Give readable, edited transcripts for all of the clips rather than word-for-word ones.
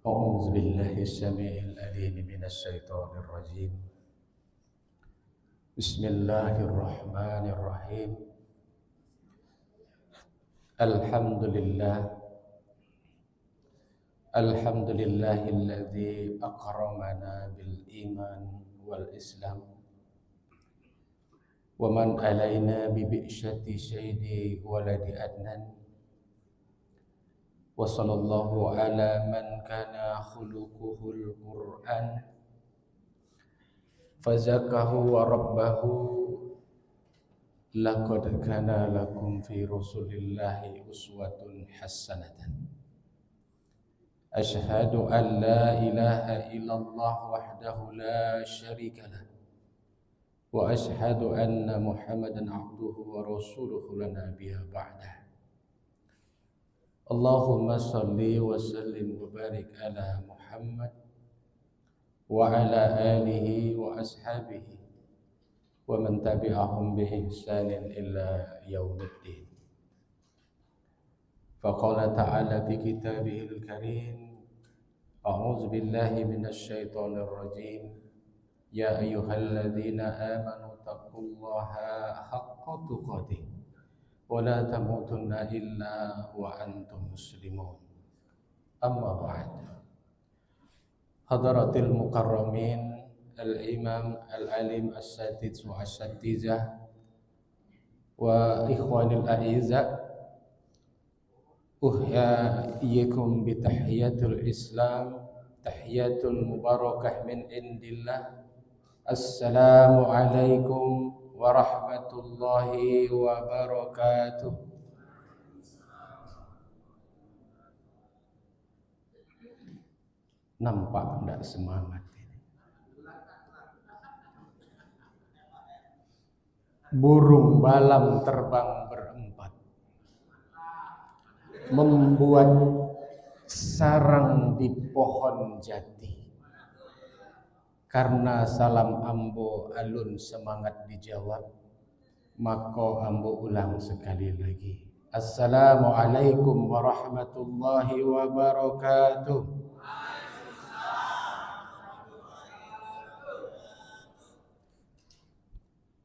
أعوذ بالله السميع العليم من الشيطان الرجيم. بسم الله الرحمن الرحيم. الحمد لله الذي أكرمنا بالإيمان والإسلام ومن علينا ببئشة سيد ولد أدنان وصلى الله على من كان خلقه القرآن فزكاه وربه. لقد كان لكم في رسول الله أسوة حسنة. أشهد أن لا إله إلا الله وحده لا شريك له وأشهد أن محمدا عبده ورسوله لا نبي بعده. اللهم صل وسلم وبارك على محمد وعلى آله وأصحابه ومن تبعهم بإحسان إلى يوم الدين. فقال تعالى في كتابه الكريم: أعوذ بالله من الشيطان الرجيم. يا أيها الذين آمنوا اتقوا الله حق تقاته ولا تموتن إلا وأنتم مسلمون. أما بعد. حضرات المكرمين الإمام العليم الساتذ والأساتذة وإخواني الأعزاء، أحييكم بتحيات الإسلام، تحيات مباركة من عند الله. السلام عليكم warahmatullahi wabarakatuh. Nampak tidak semangat ini? Burung balam terbang berempat, membuat sarang di pohon jati. Karena salam ambo alun semangat dijawab, maka ambo ulang sekali lagi. Assalamualaikum warahmatullahi wabarakatuh.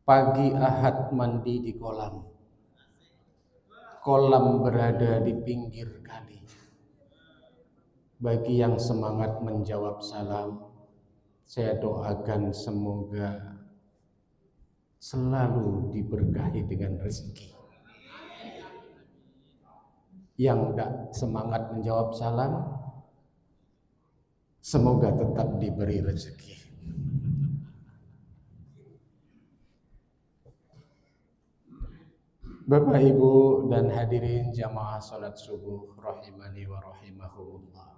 Pagi Ahad mandi di kolam. Kolam berada di pinggir kali. Bagi yang semangat menjawab salam, saya doakan semoga selalu diberkahi dengan rezeki. Yang tidak semangat menjawab salam, semoga tetap diberi rezeki. Bapak, Ibu, dan hadirin jamaah salat subuh rahimani wa rahimahullah.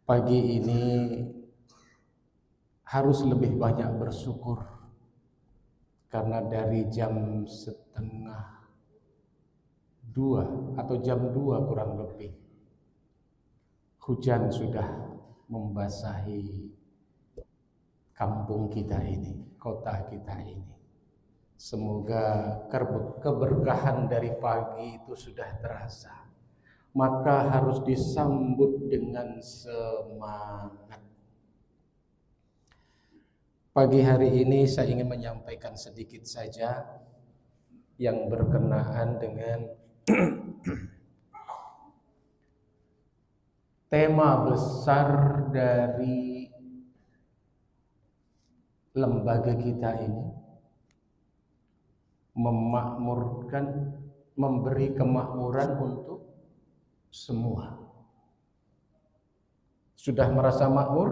Pagi ini harus lebih banyak bersyukur karena dari jam 1:30 atau jam 2 kurang lebih hujan sudah membasahi kampung kita ini, kota kita ini. Semoga keberkahan dari pagi itu sudah terasa. Maka harus disambut dengan semangat. Pagi hari ini saya ingin menyampaikan sedikit saja yang berkenaan dengan tema besar dari lembaga kita ini, memakmurkan, memberi kemakmuran untuk semua. Sudah merasa makmur?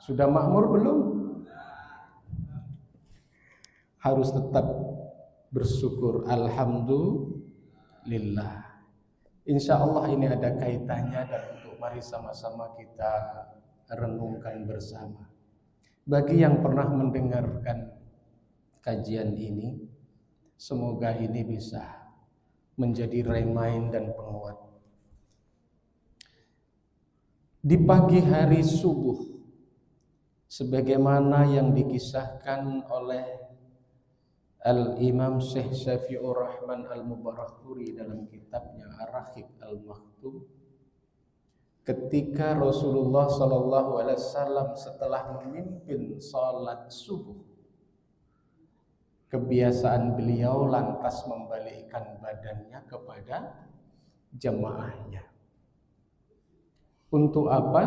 Sudah makmur belum? Harus tetap bersyukur. Alhamdulillah. Insya Allah ini ada kaitannya, dan untuk mari sama-sama kita renungkan bersama. Bagi yang pernah mendengarkan kajian ini, semoga ini bisa menjadi remind dan penguat. Di pagi hari subuh, sebagaimana yang dikisahkan oleh Al-Imam Syekh Syafi'ur Rahman Al-Mubarakfuri dalam kitabnya Ar-Rahiq Al-Maktum, ketika Rasulullah Sallallahu Alaihi Wasallam setelah memimpin salat subuh, kebiasaan beliau lantas membalikkan badannya kepada jemaahnya. Untuk apa?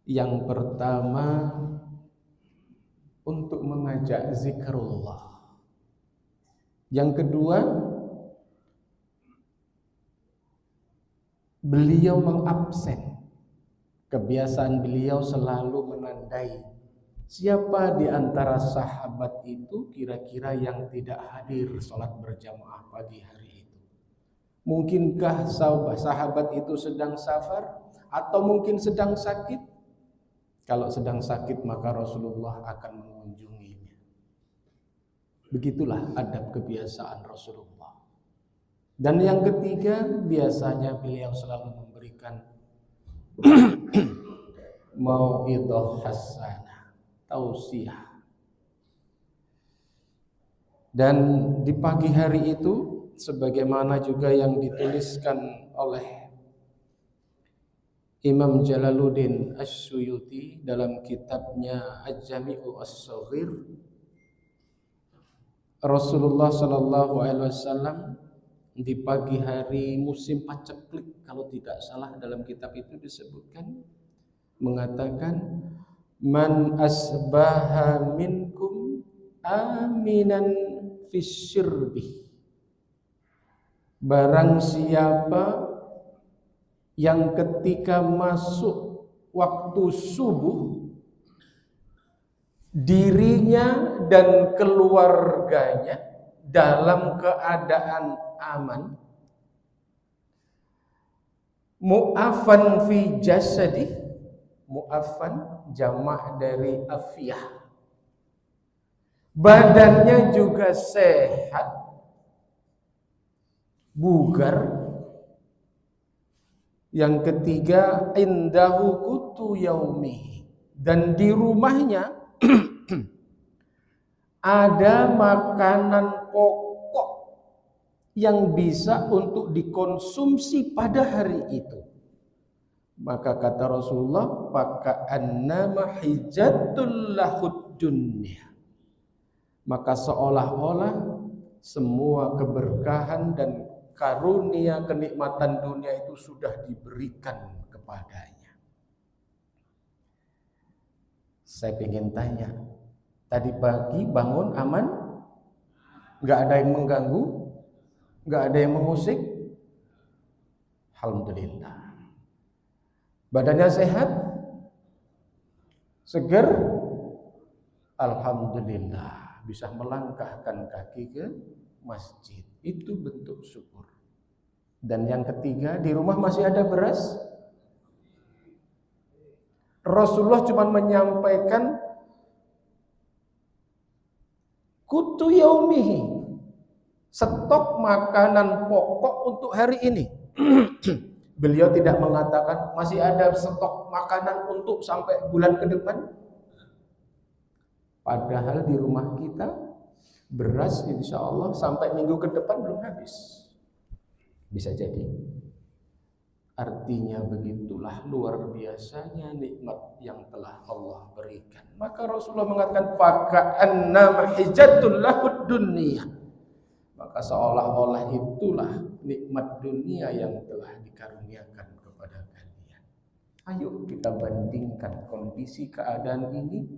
Yang pertama, untuk mengajak zikrullah. Yang kedua, beliau mengabsen. Kebiasaan beliau selalu menandai siapa di antara sahabat itu kira-kira yang tidak hadir sholat berjamaah pagi hari itu. Mungkinkah sahabat itu sedang safar atau mungkin sedang sakit? Kalau sedang sakit maka Rasulullah akan mengunjunginya. Begitulah adab kebiasaan Rasulullah. Dan yang ketiga, biasanya beliau selalu memberikan mau'idhah hasanah, tausiah. Dan di pagi hari itu, sebagaimana juga yang dituliskan oleh Imam Jalaluddin As-Suyuti dalam kitabnya Al-Jami'u As-Saghir, Rasulullah Sallallahu Alaihi Wasallam di pagi hari musim paceklik, kalau tidak salah dalam kitab itu disebutkan, mengatakan, man asbaha minkum aminan fisyirbi, barang siapa yang ketika masuk waktu subuh dirinya dan keluarganya dalam keadaan aman, mu'afan fi jasadi, mu'afan jamak dari afiyah, badannya juga sehat, bugar. Yang ketiga, indahu qutu yaumi, dan di rumahnya ada makanan pokok yang bisa untuk dikonsumsi pada hari itu. Maka kata Rasulullah, faka'annama hijatul lahud dunya, maka seolah-olah semua keberkahan dan karunia kenikmatan dunia itu sudah diberikan kepadanya. Saya ingin tanya, tadi pagi bangun aman? Gak ada yang mengganggu? Gak ada yang mengusik? Alhamdulillah. Badannya sehat? Seger? Alhamdulillah. Bisa melangkahkan kaki ke masjid. Itu bentuk syukur. Dan yang ketiga, di rumah masih ada beras. Rasulullah cuma menyampaikan kutu yaumihi, stok makanan pokok untuk hari ini. Beliau tidak mengatakan masih ada stok makanan untuk sampai bulan ke depan. Padahal di rumah kita beras insya Allah sampai minggu ke depan belum habis. Bisa jadi. Artinya begitulah luar biasanya nikmat yang telah Allah berikan. Maka Rasulullah mengatakan faka'annama hijatul lahud dunya, maka seolah-olah itulah nikmat dunia yang telah dikaruniakan kepada kalian. Ayo kita bandingkan kondisi keadaan ini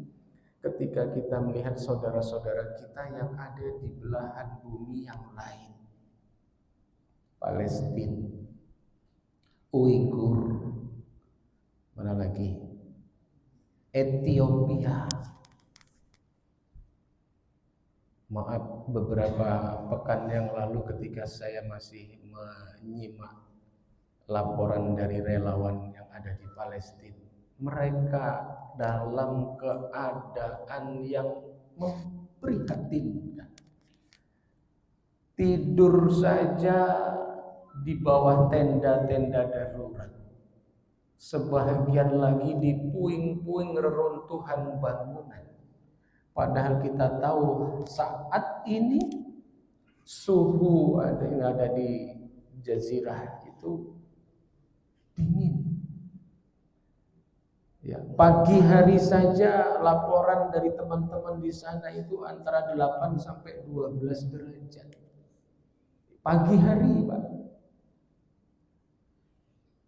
ketika kita melihat saudara-saudara kita yang ada di belahan bumi yang lain. Palestina, Uighur, mana lagi? Ethiopia. Maaf, beberapa pekan yang lalu ketika saya masih menyimak laporan dari relawan yang ada di Palestina, mereka dalam keadaan yang memprihatinkan. Tidur saja di bawah tenda-tenda darurat. Sebahagian lagi di puing-puing reruntuhan bangunan. Padahal kita tahu saat ini suhu yang ada di Jazirah itu dingin. Ya, pagi hari saja laporan dari teman-teman di sana itu antara 8 sampai 12 derajat. Pagi hari, Pak.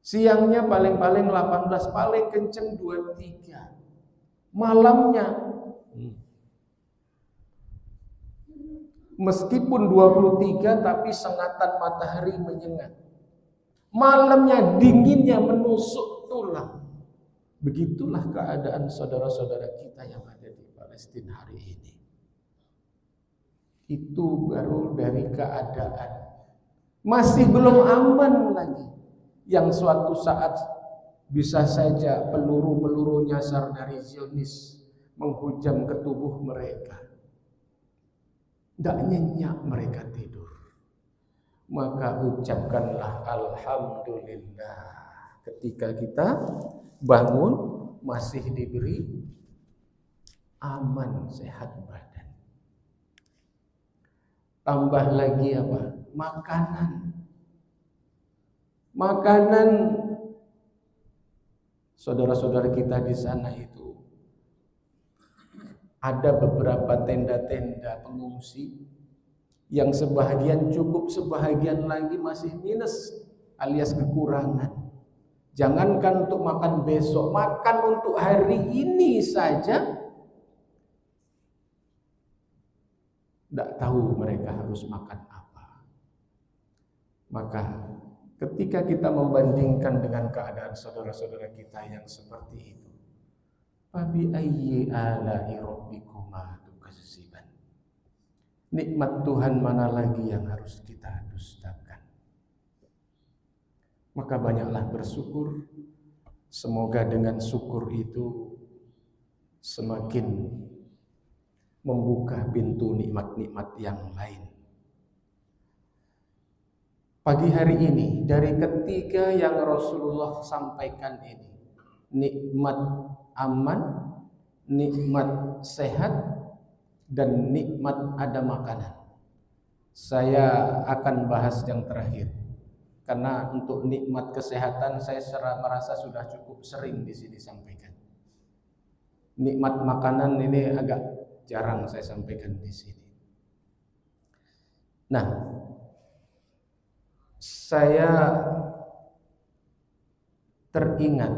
Siangnya paling-paling 18, paling kenceng 23. Malamnya meskipun 23 tapi sengatan matahari menyengat. Malamnya dinginnya menusuk tulang. Begitulah keadaan saudara-saudara kita yang ada di Palestina hari ini. Itu baru dari keadaan. Masih belum aman lagi. Yang suatu saat bisa saja peluru-peluru nyasar dari Zionis menghujam ke tubuh mereka. Tidak nyenyak mereka tidur. Maka ucapkanlah alhamdulillah ketika kita bangun masih diberi aman, sehat badan. Tambah lagi apa? Makanan saudara-saudara kita di sana itu ada beberapa tenda-tenda pengungsi yang sebahagian cukup, sebahagian lagi masih minus alias kekurangan. Jangankan untuk makan besok, makan untuk hari ini saja tidak tahu mereka harus makan apa. Maka ketika kita membandingkan dengan keadaan saudara-saudara kita yang seperti itu, fabi ayyi ala'i rabbikuma tukadziban. Nikmat Tuhan mana lagi yang harus kita dustakan? Maka banyaklah bersyukur. Semoga dengan syukur itu semakin membuka pintu nikmat-nikmat yang lain. Pagi hari ini dari ketiga yang Rasulullah sampaikan ini, nikmat aman, nikmat sehat, dan nikmat ada makanan. Saya akan bahas yang terakhir. Karena untuk nikmat kesehatan saya merasa sudah cukup sering di sini sampaikan. Nikmat makanan ini agak jarang saya sampaikan di sini. Nah, saya teringat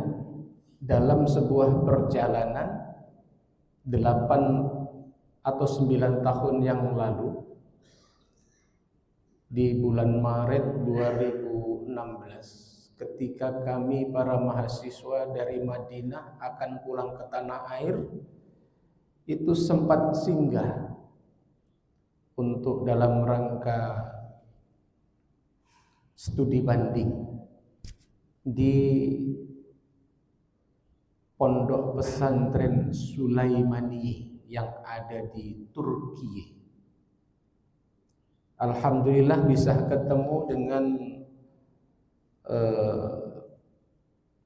dalam sebuah perjalanan 8 atau 9 tahun yang lalu, di bulan Maret 2016, ketika kami para mahasiswa dari Madinah akan pulang ke tanah air, itu sempat singgah untuk dalam rangka studi banding di Pondok Pesantren Sulaimani yang ada di Turki. Alhamdulillah bisa ketemu dengan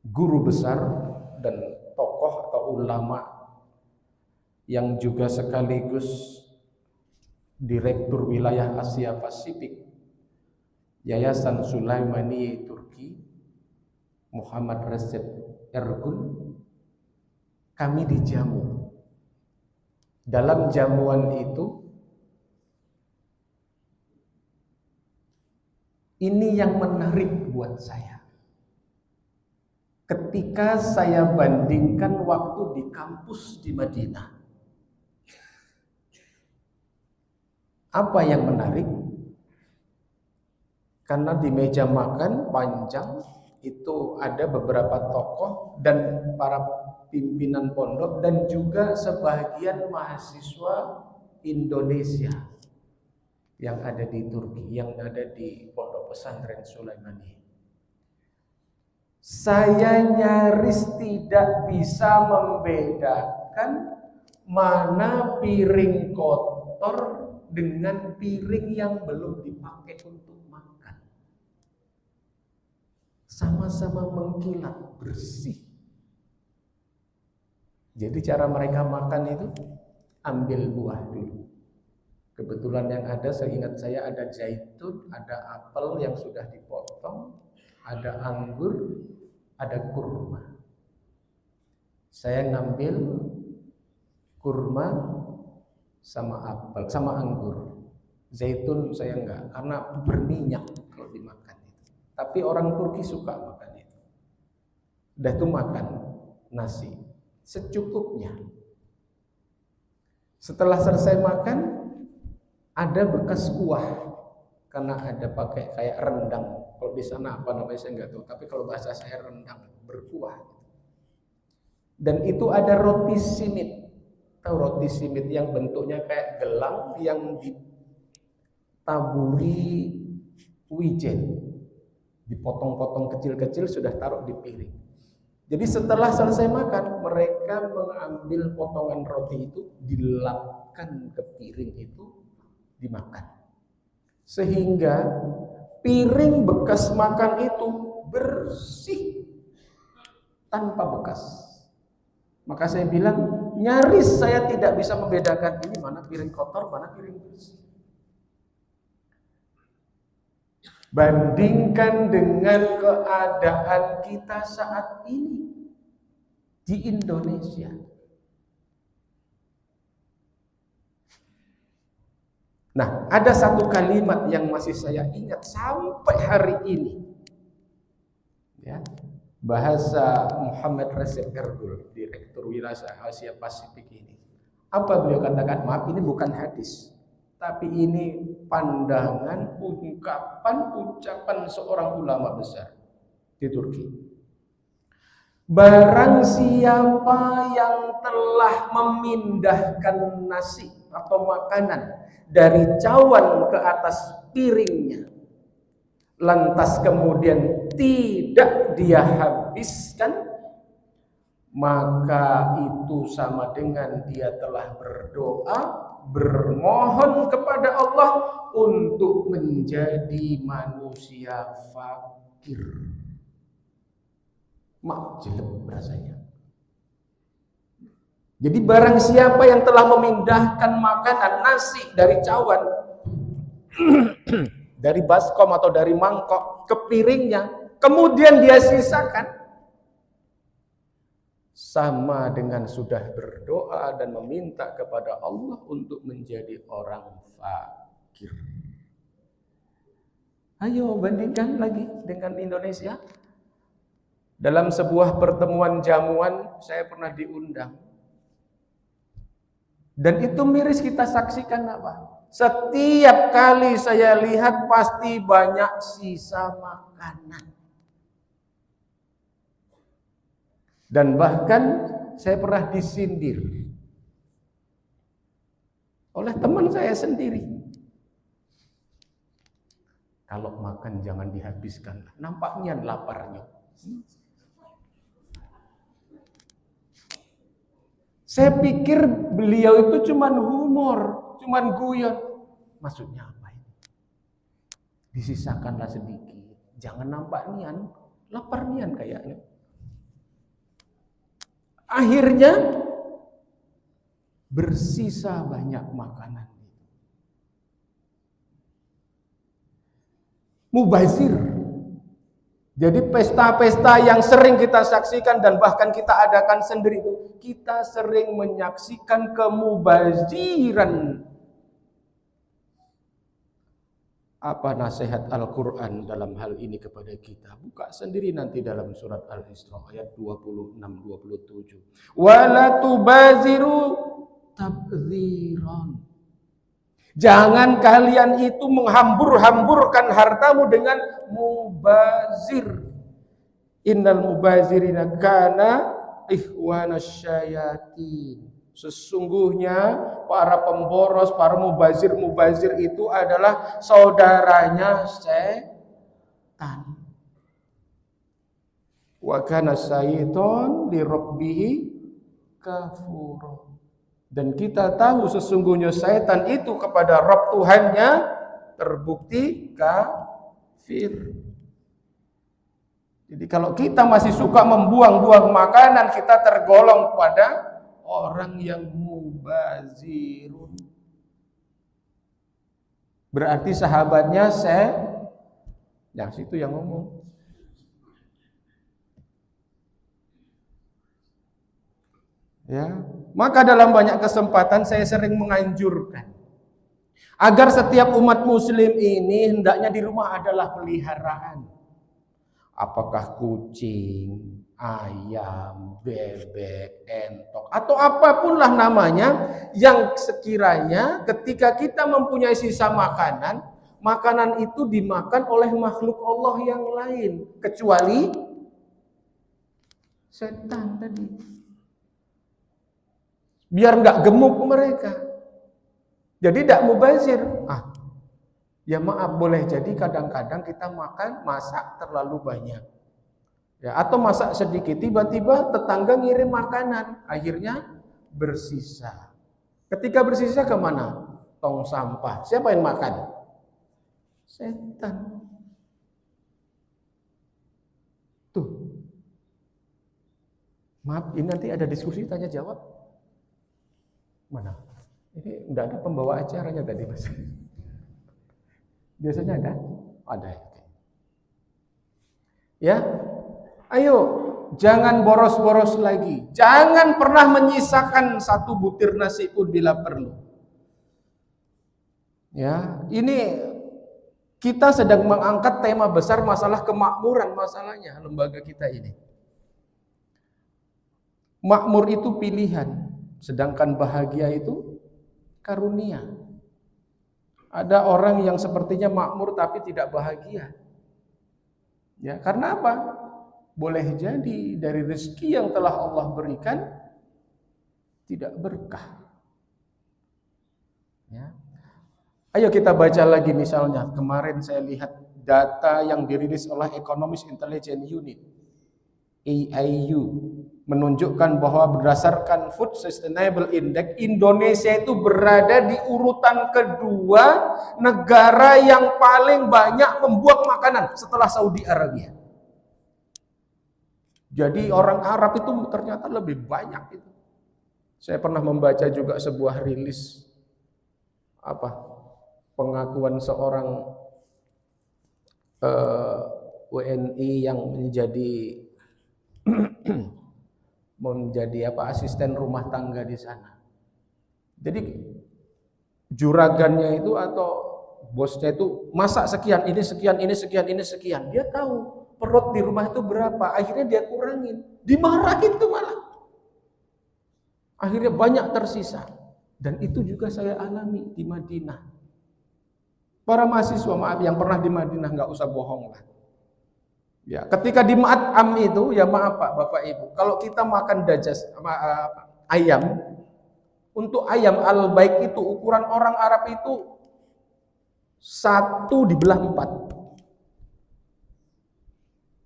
guru besar dan tokoh atau ulama yang juga sekaligus Direktur Wilayah Asia Pasifik Yayasan Sulaimani Turki, Muhammad Recep Ergun. Kami dijamu. Dalam jamuan itu, ini yang menarik buat saya. Ketika saya bandingkan waktu di kampus di Madinah. Apa yang menarik? Karena di meja makan panjang itu ada beberapa tokoh dan para pimpinan pondok dan juga sebagian mahasiswa Indonesia yang ada di Turki, yang ada di Pondok Pesantren Sulaimani. Saya nyaris tidak bisa membedakan mana piring kotor dengan piring yang belum dipakai untuk makan. Sama-sama mengkilat bersih. Jadi cara mereka makan itu ambil buah dulu. Kebetulan yang ada, seingat saya ada zaitun, ada apel yang sudah dipotong, ada anggur, ada kurma. Saya ngambil kurma sama apel, sama anggur. Zaitun saya enggak, karena berminyak kalau dimakan itu. Tapi orang Turki suka makan itu. Udah itu makan nasi secukupnya. Setelah selesai makan, ada bekas kuah karena ada pakai kayak rendang. Kalau di sana apa namanya saya nggak tahu, tapi kalau bahasa saya rendang berkuah. Dan itu ada roti simit. Tahu roti simit yang bentuknya kayak gelang yang ditaburi wijen, dipotong-potong kecil-kecil sudah taruh di piring. Jadi setelah selesai makan, mereka mengambil potongan roti itu, dilapkan ke piring itu, dimakan. Sehingga piring bekas makan itu bersih tanpa bekas. Maka saya bilang, nyaris saya tidak bisa membedakan ini mana piring kotor, mana piring bersih. Bandingkan dengan keadaan kita saat ini di Indonesia. Nah, ada satu kalimat yang masih saya ingat sampai hari ini. Ya, bahasa Muhammad Resep Ergul, Direktur Wilayah Asia Pasifik ini. Apa beliau katakan? Maaf, ini bukan hadis, tapi ini pandangan, ucapan seorang ulama besar di Turki. Barang siapa yang telah memindahkan nasi atau makanan dari cawan ke atas piringnya, lantas kemudian tidak dia habiskan, maka itu sama dengan dia telah berdoa, bermohon kepada Allah untuk menjadi manusia fakir. Jelek rasanya. Jadi barang siapa yang telah memindahkan makanan nasi dari cawan dari baskom atau dari mangkok ke piringnya, kemudian dia sisakan, sama dengan sudah berdoa dan meminta kepada Allah untuk menjadi orang fakir. Ayo bandingkan lagi dengan Indonesia. Dalam sebuah pertemuan jamuan saya pernah diundang. Dan itu miris kita saksikan apa? Setiap kali saya lihat pasti banyak sisa makanan. Dan bahkan saya pernah disindir oleh teman saya sendiri. Kalau makan jangan dihabiskan. Nampaknya laparnya. Saya pikir beliau itu cuman humor, cuman guyon. Maksudnya apa ini? Disisakanlah sedikit. Jangan nampak nian, lapar nian kayaknya. Akhirnya bersisa banyak makanan. Mubazir. Jadi pesta-pesta yang sering kita saksikan dan bahkan kita adakan sendiri itu, kita sering menyaksikan kemubaziran. Apa nasihat Al-Quran dalam hal ini kepada kita? Buka sendiri nanti dalam surat Al-Isra ayat 26-27. Wala tubaziru tabziran. Jangan kalian itu menghambur-hamburkan hartamu dengan mubazir. Innal mubazirina kana ikhwanasyayatin. Sesungguhnya para pemboros, para mubazir itu adalah saudaranya setan. Wa kana syaiton li rabbihi kafura. Dan kita tahu sesungguhnya setan itu kepada Rabb Tuhannya terbukti kafir. Jadi kalau kita masih suka membuang-buang makanan, kita tergolong pada orang yang mubazir. mubazirun. Berarti sahabatnya yang situ yang ngomong. Ya, maka dalam banyak kesempatan saya sering menganjurkan agar setiap umat muslim ini hendaknya di rumah adalah peliharaan. Apakah kucing, ayam, bebek, entok, atau apapun lah namanya, yang sekiranya ketika kita mempunyai sisa makanan, makanan itu dimakan oleh makhluk Allah yang lain, kecuali setan tadi. Biar nggak gemuk mereka. Jadi tidak mubazir. Ya maaf, boleh jadi kadang-kadang kita masak terlalu banyak. Ya, atau masak sedikit, tiba-tiba tetangga ngirim makanan, akhirnya bersisa. Ketika bersisa kemana? Tong sampah. Siapa yang makan? Setan. Tuh. Maaf, ini nanti ada diskusi tanya jawab. Mana? Ini enggak ada pembawa acaranya tadi, Mas. Biasanya ada? Ada. Ya. Ayo, jangan boros-boros lagi. Jangan pernah menyisakan satu butir nasi pun bila perlu. Ya, ini kita sedang mengangkat tema besar masalah kemakmuran masalahnya lembaga kita ini. Makmur itu pilihan, sedangkan bahagia itu karunia. Ada orang yang sepertinya makmur tapi tidak bahagia. Ya, karena apa? Boleh jadi dari rezeki yang telah Allah berikan tidak berkah. Ya. Ayo kita baca lagi misalnya, kemarin saya lihat data yang dirilis oleh Economist Intelligence Unit (EIU) menunjukkan bahwa berdasarkan Food Sustainable Index, Indonesia itu berada di urutan kedua negara yang paling banyak membuang makanan setelah Saudi Arabia. Jadi orang Arab itu ternyata lebih banyak itu. Saya pernah membaca juga sebuah rilis pengakuan seorang WNI yang menjadi asisten rumah tangga di sana. Jadi juragannya itu atau bosnya itu masak sekian, ini sekian, ini sekian, ini sekian. Dia tahu perut di rumah itu berapa, akhirnya dia kurangin. Dimarahin tuh malah. Akhirnya banyak tersisa. Dan itu juga saya alami di Madinah. Para mahasiswa maaf yang pernah di Madinah nggak usah bohong lah. Ya, ketika di Ma'at-Am itu ya maaf Pak, Bapak Ibu, kalau kita makan dajas ayam, untuk ayam al-baik itu ukuran orang Arab itu 1 dibelah 4.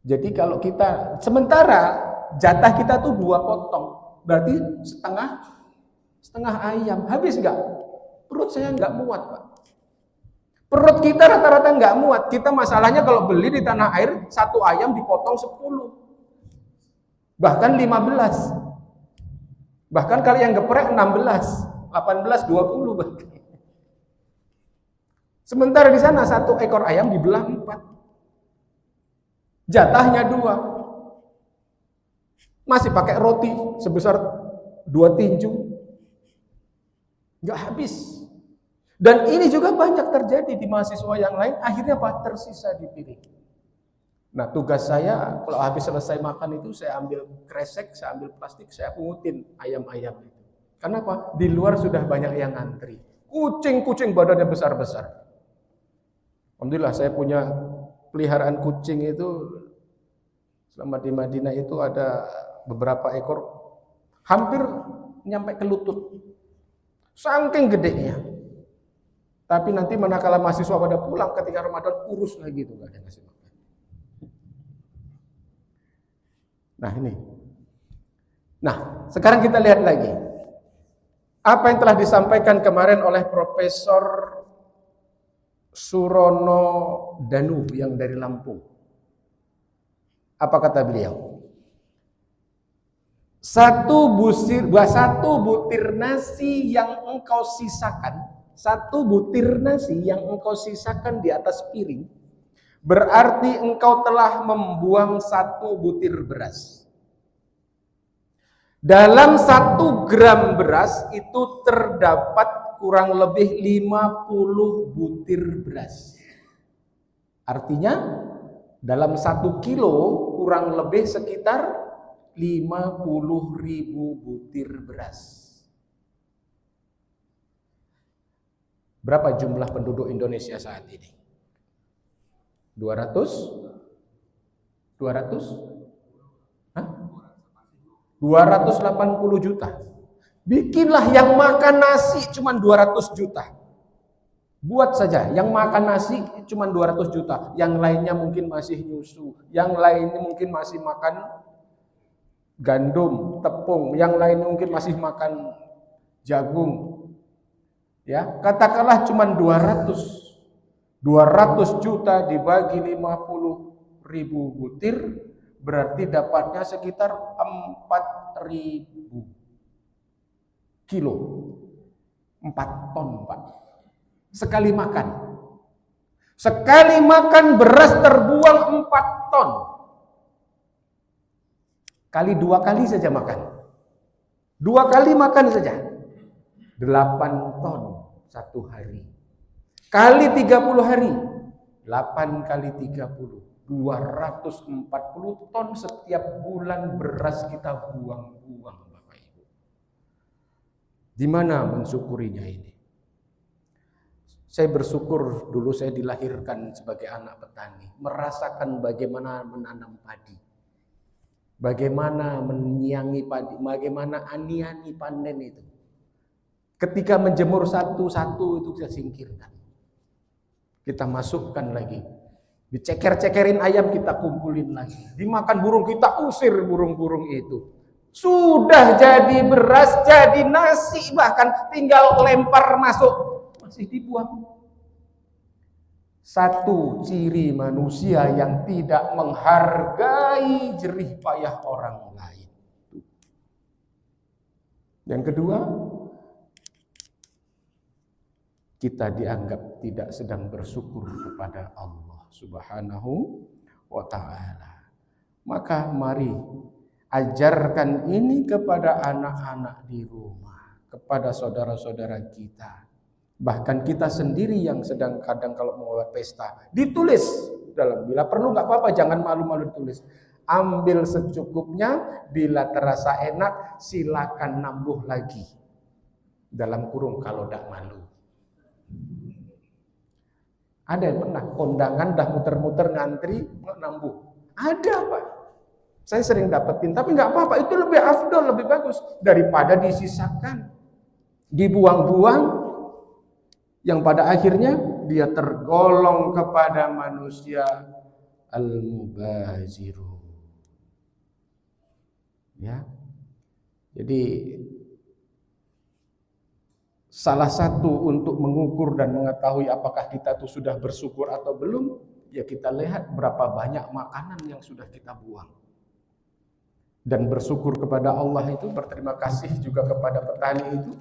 Jadi kalau kita sementara jatah kita tuh 2 potong, berarti setengah ayam. Habis nggak? Perut saya nggak muat Pak. Perut kita rata-rata nggak muat. Kita masalahnya kalau beli di tanah air 1 ayam dipotong 10, bahkan 15, bahkan kalau yang geprek 16, 18, 20 bahkan. Sementara di sana 1 ekor ayam dibelah 4, jatahnya 2, masih pakai roti sebesar 2 tinju, nggak habis. Dan ini juga banyak terjadi di mahasiswa yang lain, akhirnya tersisa di piring. Nah, tugas saya kalau habis selesai makan itu saya ambil kresek, saya ambil plastik, saya pungutin ayam-ayam itu. Kenapa? Di luar sudah banyak yang ngantri. Kucing-kucing badannya besar-besar. Alhamdulillah saya punya peliharaan kucing itu selama di Madinah itu ada beberapa ekor hampir nyampe ke lutut. Saking gedenya. Tapi nanti manakala mahasiswa pada pulang ketika Ramadan urus lagi itu enggak ada ngasih makan. Nah ini. Nah, sekarang kita lihat lagi. Apa yang telah disampaikan kemarin oleh Profesor Surono Danu yang dari Lampung. Apa kata beliau? satu butir nasi yang engkau sisakan, satu butir nasi yang engkau sisakan di atas piring, berarti engkau telah membuang satu butir beras. Dalam 1 gram beras itu terdapat kurang lebih 50 butir beras. Artinya dalam 1 kilo kurang lebih sekitar 50.000 butir beras. Berapa jumlah penduduk Indonesia saat ini? 200? 280 juta. Bikinlah yang makan nasi cuma 200 juta. Buat saja yang makan nasi cuma 200 juta. Yang lainnya mungkin masih nyusu. Yang lainnya mungkin masih makan gandum, tepung. Yang lainnya mungkin masih makan jagung. Ya, katakanlah cuma 200 juta dibagi 50.000 butir, berarti dapatnya sekitar 4.000 kilo. 4 ton, Pak. Sekali makan. Sekali makan beras terbuang 4 ton. Kali 2 kali saja makan. 2 kali makan saja. 8 ton 1 hari. Kali 30 hari. 8 kali 30. 240 ton setiap bulan beras kita buang-buang, Bapak Ibu. Di mana mensyukurinya ini? Saya bersyukur dulu saya dilahirkan sebagai anak petani, merasakan bagaimana menanam padi, bagaimana menyiangi padi, bagaimana ani-ani panen itu. Ketika menjemur satu-satu itu kita singkirkan, kita masukkan lagi. Diceker-cekerin ayam kita kumpulin lagi. Dimakan burung kita usir burung-burung itu. Sudah jadi beras, jadi nasi, bahkan tinggal lempar masuk masih dibuang. Satu ciri manusia yang tidak menghargai jerih payah orang lain. Yang kedua, kita dianggap tidak sedang bersyukur kepada Allah Subhanahu wa ta'ala. Maka mari ajarkan ini kepada anak-anak di rumah, kepada saudara-saudara kita. Bahkan kita sendiri yang sedang kadang kalau mau buat pesta, ditulis dalam, bila perlu nggak apa-apa, jangan malu-malu ditulis. Ambil secukupnya, bila terasa enak silakan nambah lagi. Dalam kurung kalau tidak malu. Ada yang pernah kondangan dah muter-muter ngantri nambah. Ada, Pak. Saya sering dapetin, tapi nggak apa-apa, itu lebih afdol, lebih bagus daripada disisakan, dibuang-buang, yang pada akhirnya dia tergolong kepada manusia al-mubaziru. Ya. Jadi salah satu untuk mengukur dan mengetahui apakah kita itu sudah bersyukur atau belum, ya kita lihat berapa banyak makanan yang sudah kita buang. Dan bersyukur kepada Allah itu, berterima kasih juga kepada petani itu,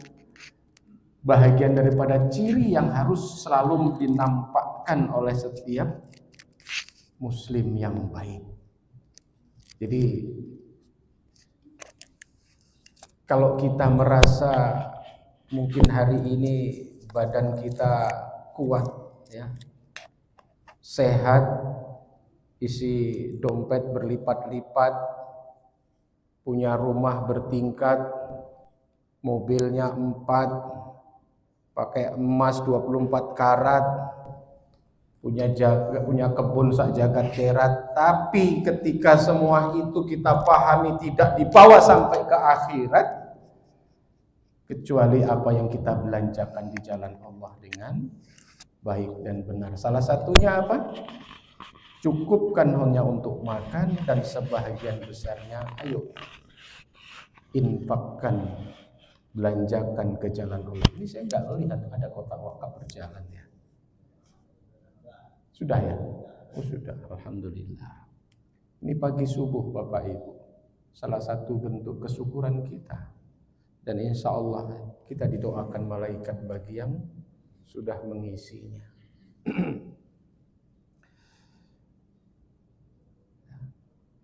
bahagian daripada ciri yang harus selalu dinampakkan oleh setiap muslim yang baik. Jadi kalau kita merasa mungkin hari ini badan kita kuat, ya, sehat, isi dompet berlipat-lipat, punya rumah bertingkat, mobilnya 4, pakai emas 24 karat, punya kebun sak jagat kerat. Tapi ketika semua itu kita pahami tidak dibawa sampai ke akhirat, kecuali apa yang kita belanjakan di jalan Allah dengan baik dan benar. Salah satunya apa? Cukupkan hanya untuk makan, dan sebahagian besarnya ayo infakkan, belanjakan ke jalan Allah. Ini saya nggak melihat ada kotak wakaf berjalan, ya. Sudah, ya? Oh sudah, alhamdulillah. Ini pagi subuh Bapak Ibu. salah satu bentuk kesyukuran kita. Dan insya Allah kita didoakan malaikat bagi yang sudah mengisinya.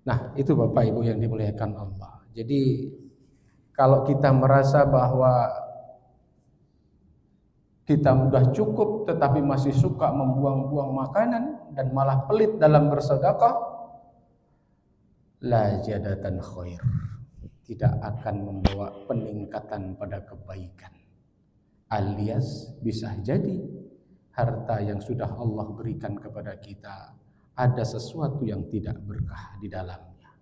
Nah, itu Bapak Ibu yang dimuliakan Allah. Jadi kalau kita merasa bahwa kita sudah cukup tetapi masih suka membuang-buang makanan dan malah pelit dalam bersedekah, la jadatan khair, tidak akan membawa peningkatan pada kebaikan. Alias bisa jadi harta yang sudah Allah berikan kepada kita ada sesuatu yang tidak berkah di dalamnya.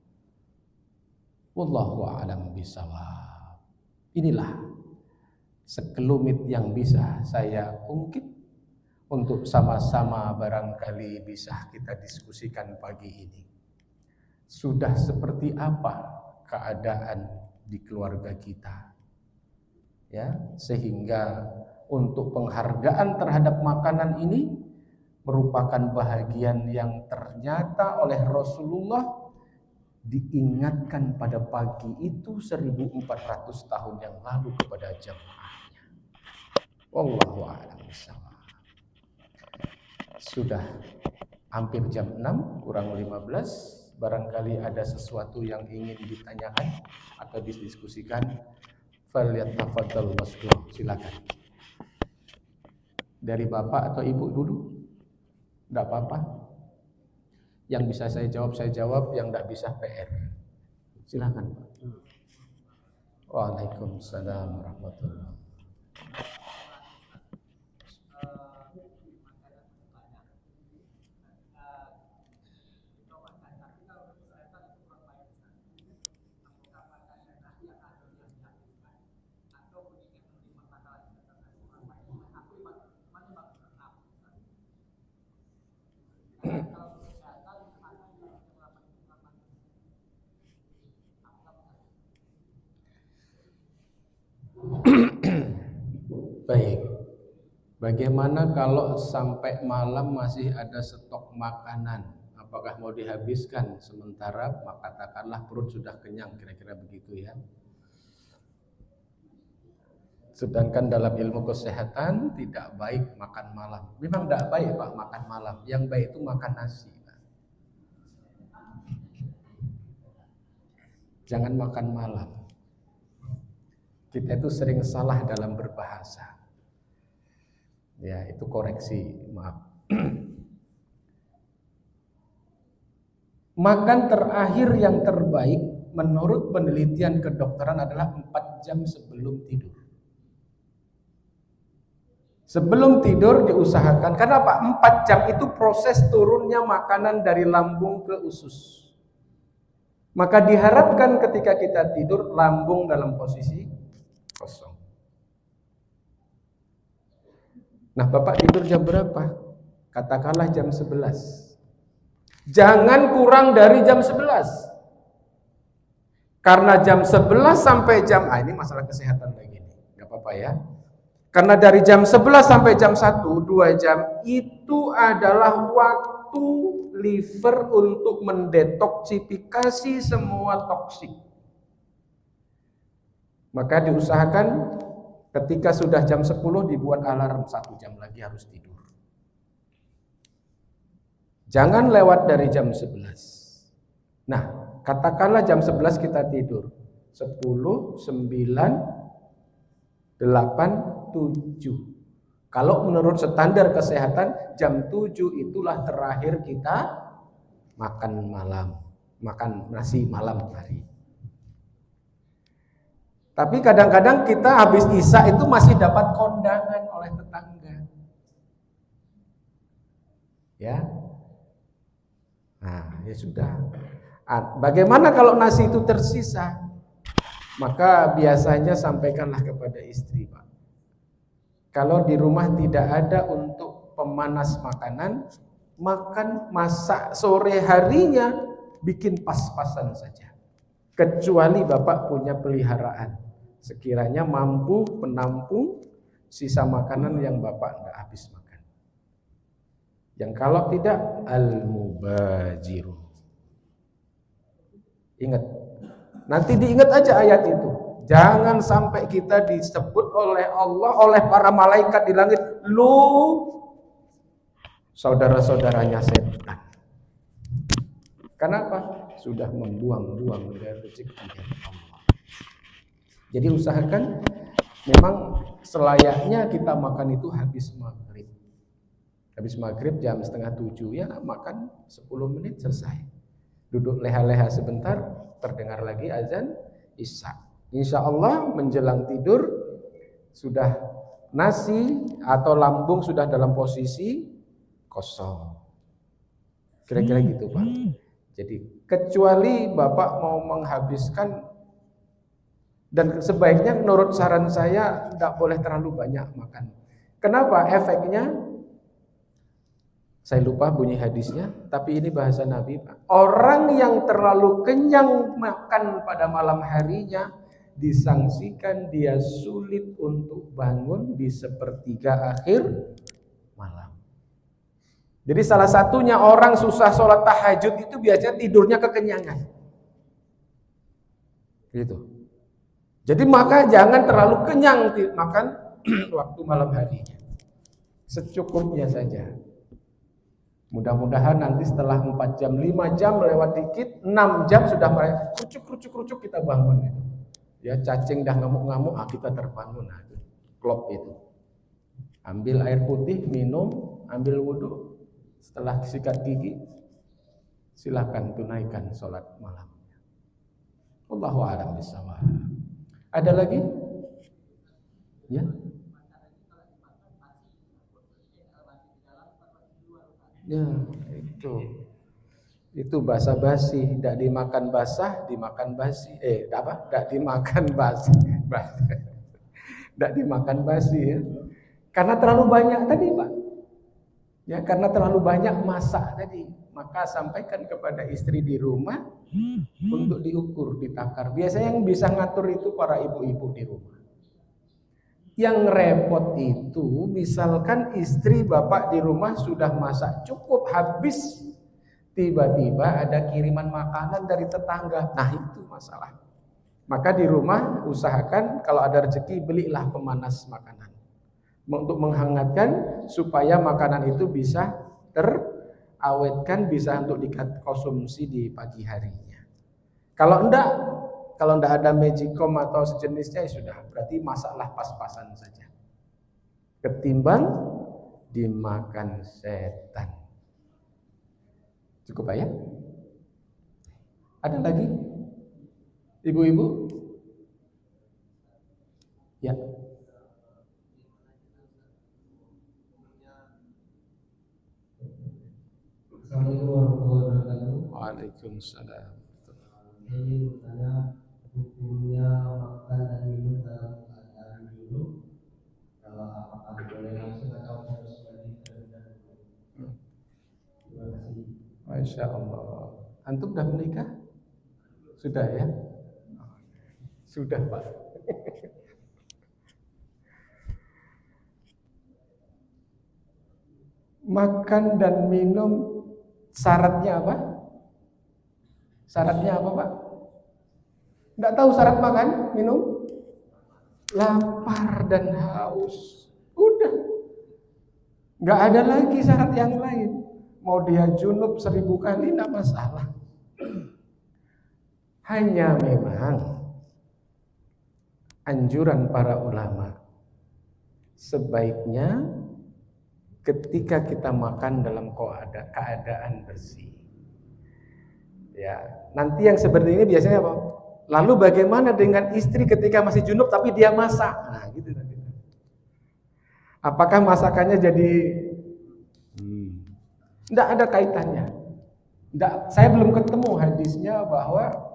Wallahu a'lam bishawab. Inilah sekelumit yang bisa saya ungkit untuk sama-sama barangkali bisa kita diskusikan pagi ini. Sudah seperti apa keadaan di keluarga kita? Ya, sehingga untuk penghargaan terhadap makanan ini merupakan bahagian yang ternyata oleh Rasulullah diingatkan pada pagi itu 1400 tahun yang lalu kepada jamaahnya. Wallahu a'lam bishawab. Sudah hampir jam 6 kurang 15. Barangkali ada sesuatu yang ingin ditanyakan atau didiskusikan, falyatafaddal maskur. Silakan. Dari Bapak atau Ibu dulu? Enggak apa-apa. Yang bisa saya jawab, yang enggak bisa PR. Silakan, Pak. Waalaikumsalam warahmatullahi wabarakatuh. Baik, bagaimana kalau sampai malam masih ada stok makanan? Apakah mau dihabiskan sementara katakanlah perut sudah kenyang, kira-kira begitu ya. Sedangkan dalam ilmu kesehatan tidak baik makan malam. Memang tidak baik Pak makan malam, yang baik itu makan nasi Pak. Jangan makan malam. Kita itu sering salah dalam berbahasa. Ya, itu koreksi, maaf. Makan terakhir yang terbaik menurut penelitian kedokteran adalah 4 jam sebelum tidur. Sebelum tidur diusahakan, karena apa? 4 jam itu proses turunnya makanan dari lambung ke usus. Maka diharapkan ketika kita tidur, lambung dalam posisi kosong. Nah, Bapak tidur jam berapa? Katakanlah jam 11. Jangan kurang dari jam 11. Karena jam 11 sampai jam ini masalah kesehatan lagi nih. Enggak apa-apa ya. Karena dari jam 11 sampai jam 1, 2 jam itu adalah waktu liver untuk mendetoksifikasi semua toksik. Maka diusahakan ketika sudah jam 10 dibuat alarm 1 jam lagi harus tidur. Jangan lewat dari jam 11. Nah, katakanlah jam 11 kita tidur. 10, 9, 8, 7. Kalau menurut standar kesehatan jam 7 itulah terakhir kita makan malam, makan nasi malam hari. Tapi kadang-kadang kita habis isya itu masih dapat kondangan oleh tetangga. Ya. Nah, ya sudah. Bagaimana kalau nasi itu tersisa? Maka biasanya sampaikanlah kepada istri, Pak. Kalau di rumah tidak ada untuk pemanas makanan, masak sore harinya bikin pas-pasan saja. Kecuali Bapak punya peliharaan. Sekiranya mampu menampung sisa makanan yang Bapak tidak habis makan. Yang kalau tidak, al-mubajiru. Ingat, Nanti diingat aja ayat itu. Jangan sampai kita disebut oleh Allah, oleh para malaikat di langit, lu saudara-saudaranya setan. Kenapa? Sudah membuang-buang dari rezeki dari Allah. Jadi usahakan memang selayaknya kita makan itu habis maghrib. Habis maghrib jam 6:30 ya makan 10 menit selesai. Duduk leha-leha sebentar, terdengar lagi azan Isya. Insya Allah menjelang tidur sudah nasi atau lambung sudah dalam posisi kosong. Kira-kira gitu Pak. Jadi kecuali Bapak mau menghabiskan, dan sebaiknya menurut saran saya tidak boleh terlalu banyak makan. Kenapa? Efeknya saya lupa bunyi hadisnya, tapi ini bahasa Nabi Pak. Orang yang terlalu kenyang makan pada malam harinya disangsikan dia sulit untuk bangun di sepertiga akhir malam. Jadi salah satunya orang susah sholat tahajud itu biasanya tidurnya kekenyangan. Gitu. Jadi maka jangan terlalu kenyang makan waktu malam harinya. Secukupnya saja. Mudah-mudahan nanti setelah 4 jam, 5 jam lewat dikit, 6 jam sudah mulai krucuk kita bangun itu. Ya cacing dah ngamuk-ngamuk, kita terbangun. Klop itu. Ambil air putih, minum, ambil wudhu. Setelah sikat gigi, silakan tunaikan sholat malamnya. Wallahu a'lam bishawab. Ada lagi? Ya. Ya, itu basa-basi, tidak dimakan basah, dimakan basi. Tidak dimakan basi. Tidak dimakan basi ya. Karena terlalu banyak tadi, Pak. Ya, karena terlalu banyak masak tadi. Maka sampaikan kepada istri di rumah untuk diukur, ditakar. Biasanya yang bisa ngatur itu para ibu-ibu di rumah. Yang repot itu misalkan istri bapak di rumah sudah masak cukup habis, tiba-tiba ada kiriman makanan dari tetangga. Nah itu masalah. Maka di rumah usahakan kalau ada rezeki belilah pemanas makanan untuk menghangatkan supaya makanan itu bisa terawetkan, bisa untuk dikonsumsi di pagi harinya. Kalau enggak ada magicom atau sejenisnya ya sudah, berarti masaklah pas-pasan saja. Ketimbang dimakan setan. Cukup ya? Ada lagi? Ibu-ibu? Ya. Assalamualaikum warahmatullahi wabarakatuh. Waalaikumsalam. Ini bertanya hukumnya makan dan minum dalam keadaan dulu, apakah boleh langsung atau harus balik terlebih dahulu? Terima kasih. Masya Allah. Antum sudah menikah? Sudah ya? Sudah Pak. Makan dan minum syaratnya apa? Syaratnya apa Pak? Enggak tahu syarat makan, minum? Lapar dan haus. Udah. Enggak ada lagi syarat yang lain. Mau dia junub 1000 kali enggak masalah. Hanya memang anjuran para ulama sebaiknya ketika kita makan dalam keadaan bersih. Ya, nanti yang seperti ini biasanya apa? Lalu bagaimana dengan istri ketika masih junub tapi dia masak? Nah, gitu nanti. Apakah masakannya jadi enggak ada kaitannya. Saya belum ketemu hadisnya bahwa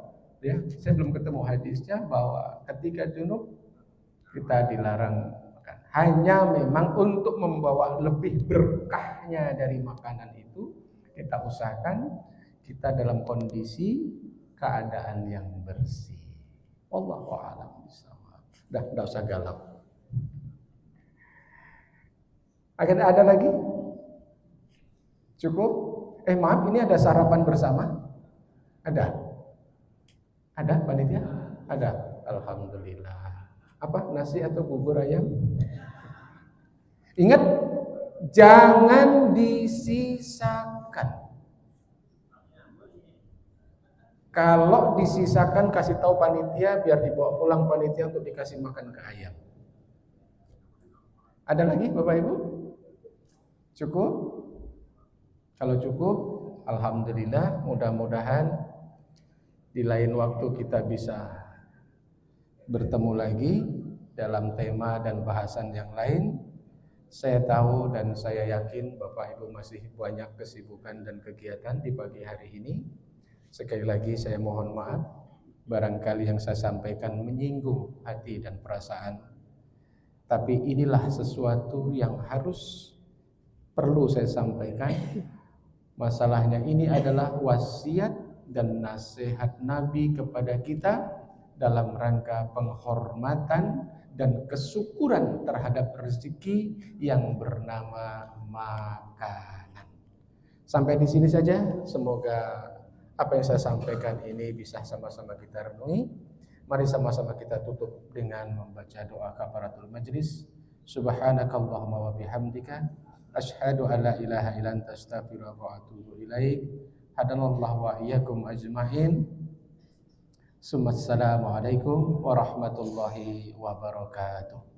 bahwa ketika junub kita dilarang makan. Hanya memang untuk membawa lebih berkahnya dari makanan itu, kita usahakan kita dalam kondisi keadaan yang bersih. Wallahu a'lam bishawab. Enggak usah galau. Ada lagi? Cukup? Maaf, ini ada sarapan bersama? Ada? Ada panitia? Ada. Alhamdulillah. Apa, nasi atau bubur ayam? Ingat, jangan disisakan. Kalau disisakan kasih tahu panitia biar dibawa pulang panitia untuk dikasih makan ke ayam. Ada lagi Bapak Ibu? Cukup? Kalau cukup, alhamdulillah, mudah-mudahan di lain waktu kita bisa bertemu lagi dalam tema dan bahasan yang lain. Saya tahu dan saya yakin Bapak Ibu masih banyak kesibukan dan kegiatan di pagi hari ini. Sekali lagi saya mohon maaf, barangkali yang saya sampaikan menyinggung hati dan perasaan. Tapi inilah sesuatu yang harus perlu saya sampaikan. Masalahnya ini adalah wasiat dan nasihat Nabi kepada kita dalam rangka penghormatan dan kesyukuran terhadap rezeki yang bernama makanan. Sampai di sini saja, semoga apa yang saya sampaikan ini bisa sama-sama kita renungi. Mari sama-sama kita tutup dengan membaca doa kafaratul majlis. Subhanakallahumma wa bihamdika asyhadu an la ilaha illa anta astaghfiruka wa atubu ilaik. Hadanallahu wa iyyakum ajmain. Assalamualaikum warahmatullahi wabarakatuh.